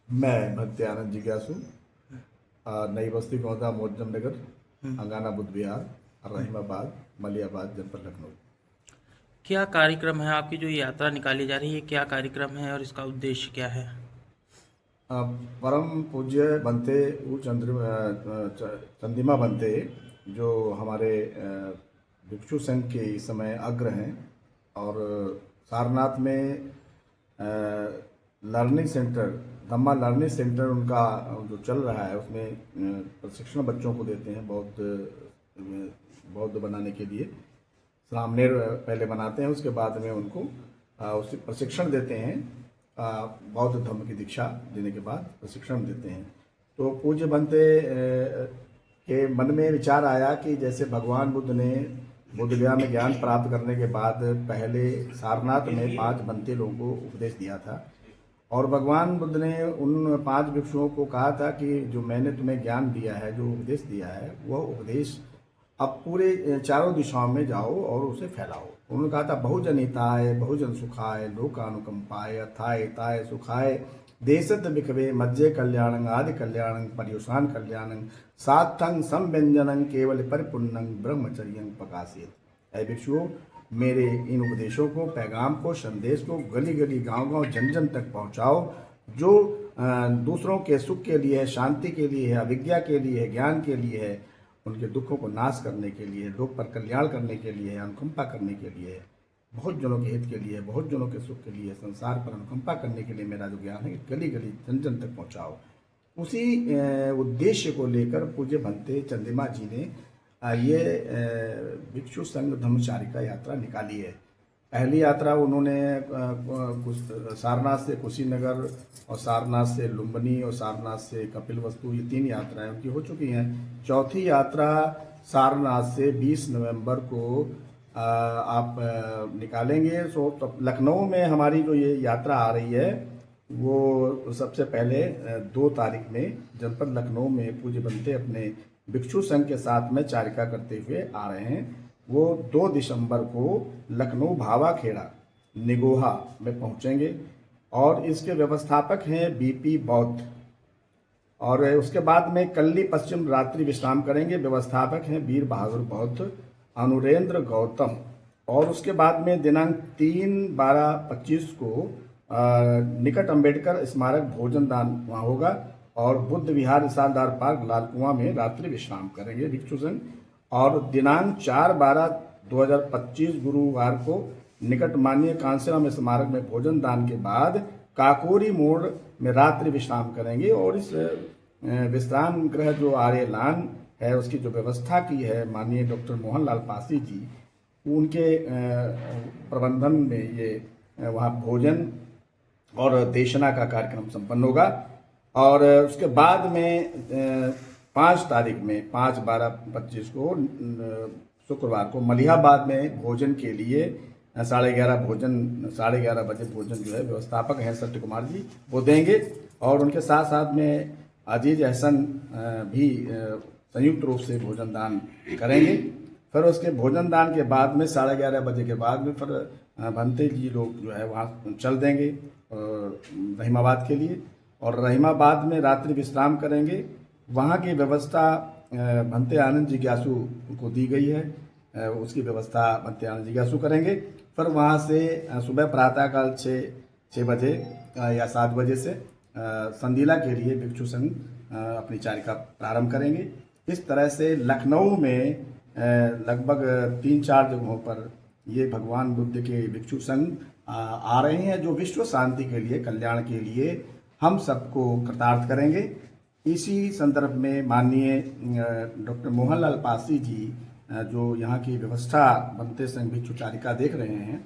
मैं भक्ति आनंद जिज्ञासु, नई बस्ती गौदा, मोजम नगर, हम्म, अंगाना बुद्ध विहार, रहीमाबाद, मलियाबाद, जनपद लखनऊ। क्या कार्यक्रम है आपकी जो ये यात्रा निकाली जा रही है? क्या कार्यक्रम है और इसका उद्देश्य क्या है? अ, परम पूज्य बनते चंदिमा बनते, जो हमारे भिक्षु संघ के इस समय अग्र हैं, और सारनाथ में लर्निंग सेंटर, धम्मा लर्निंग सेंटर उनका जो चल रहा है, उसमें प्रशिक्षण बच्चों को देते हैं बौद्ध बनाने के लिए। सामनेर पहले बनाते हैं, उसके बाद में उनको उसे प्रशिक्षण देते हैं। बौद्ध धर्म की दीक्षा देने के बाद प्रशिक्षण देते हैं। तो पूज्य बनते के मन में विचार आया कि जैसे भगवान बुद्ध ने बोधगया में ज्ञान प्राप्त करने के बाद पहले सारनाथ में 5 बनते लोगों को उपदेश दिया था, और भगवान बुद्ध ने उन 5 भिक्षुओं को कहा था कि जो मैंने तुम्हें ज्ञान दिया है, जो उपदेश दिया है, वह उपदेश अब पूरे चारों दिशाओं में जाओ और उसे फैलाओ। उन्होंने कहा था, बहुजन हिताय बहुजन सुखाय लोकानुकंपाय अथाय ताय सुखाय देशत बिखवे मज्जे कल्याणं आदि कल्याणं पर्युषान कल्याणं सात्थं संव्यंजनं केवल परिपूर्णं ब्रह्मचर्यं प्रकाशित। ऐ भिक्षुओं, मेरे इन उपदेशों को, पैगाम को, संदेश को गली गली गांव गांव जन जन तक पहुंचाओ। जो दूसरों के सुख के लिए है, शांति के लिए है, अविद्या के लिए है, ज्ञान के लिए है, उनके दुखों को नाश करने के लिए, लोक पर कल्याण करने के लिए, अनुकंपा करने के लिए, बहुत जनों के हित के लिए, बहुत जनों के सुख के लिए, संसार पर अनुकंपा करने के लिए मेरा जो ज्ञान है गली गली जन जन तक पहुंचाओ। उसी उद्देश्य को लेकर पूज्य भंते चंद्रिमा जी ने ये भिक्षु संघ धम्मचारिका यात्रा निकाली है। पहली यात्रा उन्होंने सारनाथ से कुशीनगर, और सारनाथ से लुम्बिनी, और सारनाथ से कपिलवस्तु, ये 3 यात्राएं उनकी हो चुकी हैं। चौथी यात्रा सारनाथ से 20 नवंबर को आप निकालेंगे। सो तो लखनऊ में हमारी जो ये यात्रा आ रही है, वो सबसे पहले 2 तारीख में जनपद लखनऊ में पूज्य बनते अपने भिक्षु संघ के साथ में चारिका करते हुए आ रहे हैं। वो 2 दिसंबर को लखनऊ भावा खेड़ा निगोहा में पहुंचेंगे, और इसके व्यवस्थापक हैं बीपी बौद्ध। और उसके बाद में कल्ली पश्चिम रात्रि विश्राम करेंगे। व्यवस्थापक हैं वीर बहादुर बौद्ध, अनुरेंद्र गौतम। और उसके बाद में दिनांक 3/12/25 को निकट अंबेडकर स्मारक भोजन दान वहाँ होगा, और बुद्ध विहार इसालदार पार्क लाल कुआं में रात्रि विश्राम करेंगे भिक्षु संघ। और दिनांक 4/12/2025 गुरुवार को निकट माननीय कांसीराम स्मारक में भोजन दान के बाद काकोरी मोड़ में रात्रि विश्राम करेंगे। और इस विश्राम गृह जो आर्यलान है, उसकी जो व्यवस्था की है माननीय डॉक्टर मोहनलाल पासी जी, उनके प्रबंधन में ये वहाँ भोजन और देशना का कार्यक्रम संपन्न होगा। और उसके बाद में 5 तारीख में 5/12/25 को शुक्रवार को मलिहाबाद में भोजन के लिए 11:30 बजे भोजन जो है व्यवस्थापक हैं सत्य कुमार जी, वो देंगे। और उनके साथ साथ में अजीज अहसन भी संयुक्त रूप से भोजन दान करेंगे। फिर उसके भोजन दान के बाद में 11:30 बजे के बाद में फिर भंते जी लोग जो है वहाँ चल देंगे रहीमाबाद के लिए, और रहीमाबाद में रात्रि विश्राम करेंगे। वहाँ की व्यवस्था भंते आनंद जिज्ञासु को दी गई है, उसकी व्यवस्था भंते आनंद जिज्ञासु करेंगे। फिर वहाँ से सुबह प्रातःकाल 6 बजे या 7 बजे से संदीला के लिए भिक्षु संघ अपनी चारिका प्रारंभ करेंगे। इस तरह से लखनऊ में लगभग 3-4 जगहों पर ये भगवान बुद्ध के भिक्षु संघ आ रहे हैं, जो विश्व शांति के लिए, कल्याण के लिए हम सबको कृतार्थ करेंगे। इसी संदर्भ में माननीय डॉक्टर मोहनलाल पासी जी, जो यहाँ की व्यवस्था बनते संघ भिक्षु चारिका देख रहे हैं,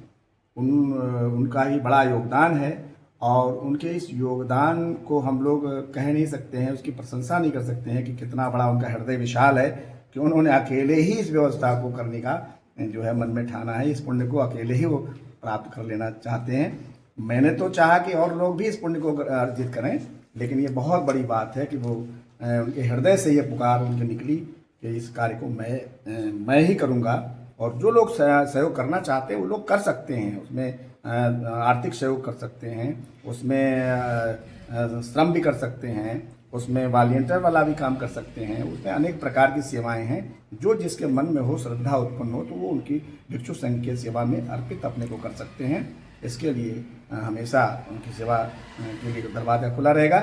उनका ही बड़ा योगदान है। और उनके इस योगदान को हम लोग कह नहीं सकते हैं, उसकी प्रशंसा नहीं कर सकते हैं कि कितना बड़ा उनका हृदय विशाल है, कि उन्होंने अकेले ही इस व्यवस्था को करने का जो है मन में ठाना है। इस पुण्य को अकेले ही वो प्राप्त कर लेना चाहते हैं। मैंने तो चाहा कि और लोग भी इस पुण्य को अर्जित करें, लेकिन ये बहुत बड़ी बात है कि वो उनके हृदय से ये पुकार उनकी निकली कि इस कार्य को मैं ही करूँगा। और जो लोग सहयोग करना चाहते हैं वो लोग कर सकते हैं, उसमें आर्थिक सहयोग कर सकते हैं, उसमें श्रम भी कर सकते हैं, उसमें वॉलंटियर वाला भी काम कर सकते हैं, उसमें अनेक प्रकार की सेवाएं हैं। जो जिसके मन में हो, श्रद्धा उत्पन्न हो, तो वो उनकी भिक्षु संघ की सेवा में अर्पित अपने को कर सकते हैं। इसके लिए हमेशा उनकी सेवा के लिए दरवाजा खुला रहेगा।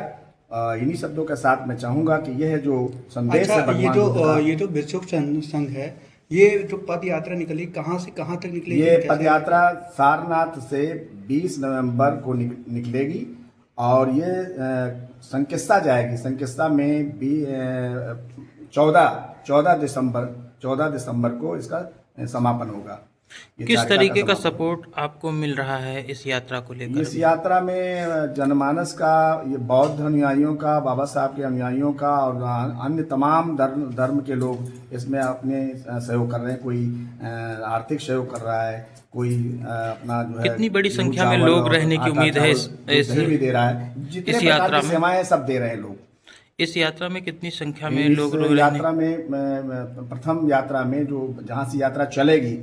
इन्हीं शब्दों के साथ मैं चाहूँगा कि यह जो संदेश है अच्छा, भगवान बुद्ध का, ये जो भिक्षुक संघ है, ये जो पद यात्रा निकली कहाँ से कहाँ तक निकलेगी? ये पद यात्रा सारनाथ से 20 नवंबर को निकलेगी और ये संकिस्ता जाएगी। संकिस्ता में भी 14 दिसंबर को इसका समापन होगा। ये किस चारिका तरीके का समापन। सपोर्ट आपको मिल रहा है इस यात्रा को लेकर? इस यात्रा में जनमानस का, ये बौद्ध अनुयायियों का, बाबा साहब के अनुयायियों का और अन्य तमाम धर्म के लोग इसमें अपने सहयोग कर रहे हैं। कोई आर्थिक सहयोग कर रहा है, कोई अपना जो है कितनी बड़ी गेहूं, संख्या में चावल लोग और रहने की आटा, उम्मीद है चावल, इस दही भी दे रहा है। जितने इस प्रकार यात्रा की में? सेवाएं हैं सब दे रहे हैं लोग। इस यात्रा में कितनी संख्या में इस लोग रहने? यात्रा में प्रथम यात्रा में जो जहाँ से यात्रा चलेगी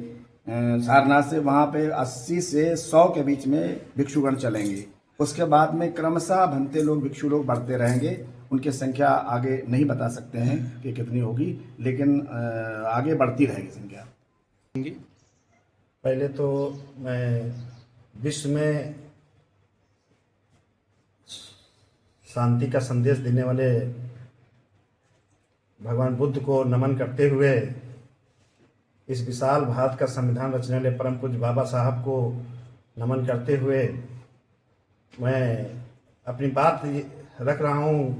सारनाथ से, वहाँ पे 80 से 100 के बीच में भिक्षुगण चलेंगे। उसके बाद में क्रमशः भंते लोग, भिक्षु लोग बढ़ते रहेंगे। उनकी संख्या आगे नहीं बता सकते हैं कि कितनी होगी, लेकिन आगे बढ़ती रहेगी संख्या। पहले तो मैं विश्व में शांति का संदेश देने वाले भगवान बुद्ध को नमन करते हुए, इस विशाल भारत का संविधान रचने वाले परम पूज्य बाबा साहब को नमन करते हुए मैं अपनी बात रख रहा हूँ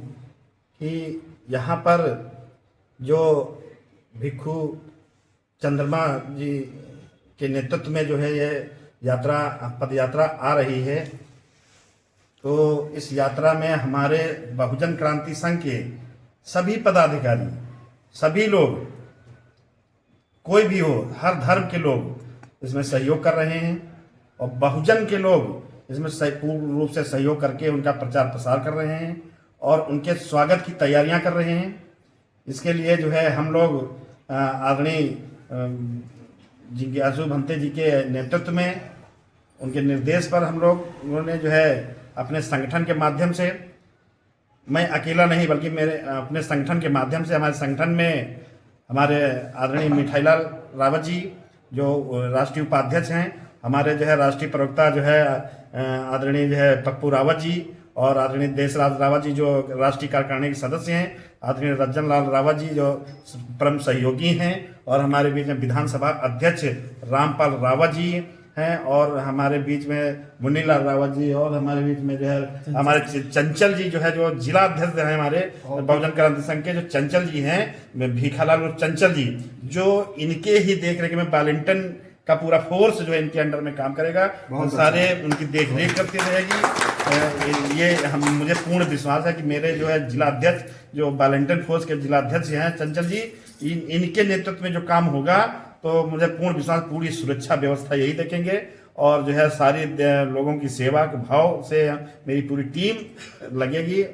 कि यहाँ पर जो भिक्षु चंद्रमा जी के नेतृत्व में जो है यह यात्रा, पद यात्रा आ रही है, तो इस यात्रा में हमारे बहुजन क्रांति संघ के सभी पदाधिकारी, सभी लोग, कोई भी हो, हर धर्म के लोग इसमें सहयोग कर रहे हैं और बहुजन के लोग इसमें पूर्ण रूप से सहयोग करके उनका प्रचार प्रसार कर रहे हैं और उनके स्वागत की तैयारियां कर रहे हैं। इसके लिए जो है हम लोग आदरणीय जिज्ञासु भंते जी के नेतृत्व में, उनके निर्देश पर हम लोग उन्होंने जो है अपने संगठन के माध्यम से, मैं अकेला नहीं बल्कि मेरे अपने संगठन के माध्यम से, हमारे संगठन में हमारे आदरणीय मिठाईलाल रावत जी जो राष्ट्रीय उपाध्यक्ष हैं, हमारे जो है राष्ट्रीय प्रवक्ता जो है आदरणीय जो है पप्पू रावत जी और आदरणीय देशराज रावत जी जो राष्ट्रीय कार्यकारिणी के सदस्य हैं, आदरणीय रंजन लाल रावत जी जो परम सहयोगी हैं और हमारे बीच में विधानसभा अध्यक्ष रामपाल रावत जी हैं और हमारे बीच में मुन्नीलाल रावत जी और हमारे बीच में जो है हमारे चंचल जी जो है जो जिला अध्यक्ष हैं हमारे बहुजन क्रांति संघ के, जो चंचल जी हैं, भीखालाल और चंचल जी, जो इनके ही देख रेख में वॉलंटियर का पूरा फोर्स जो है इनके अंडर में काम करेगा, सारे उनकी देख रेख करती रहेगी। ये मुझे पूर्ण विश्वास है कि मेरे जो है जिला अध्यक्ष, जो वॉलंटियर फोर्स के जिला अध्यक्ष हैं चंचल जी, इनके नेतृत्व में जो काम होगा तो मुझे पूर्ण विश्वास, पूरी सुरक्षा व्यवस्था यही देखेंगे और जो है सारी लोगों की सेवा के भाव से मेरी पूरी टीम लगेगी।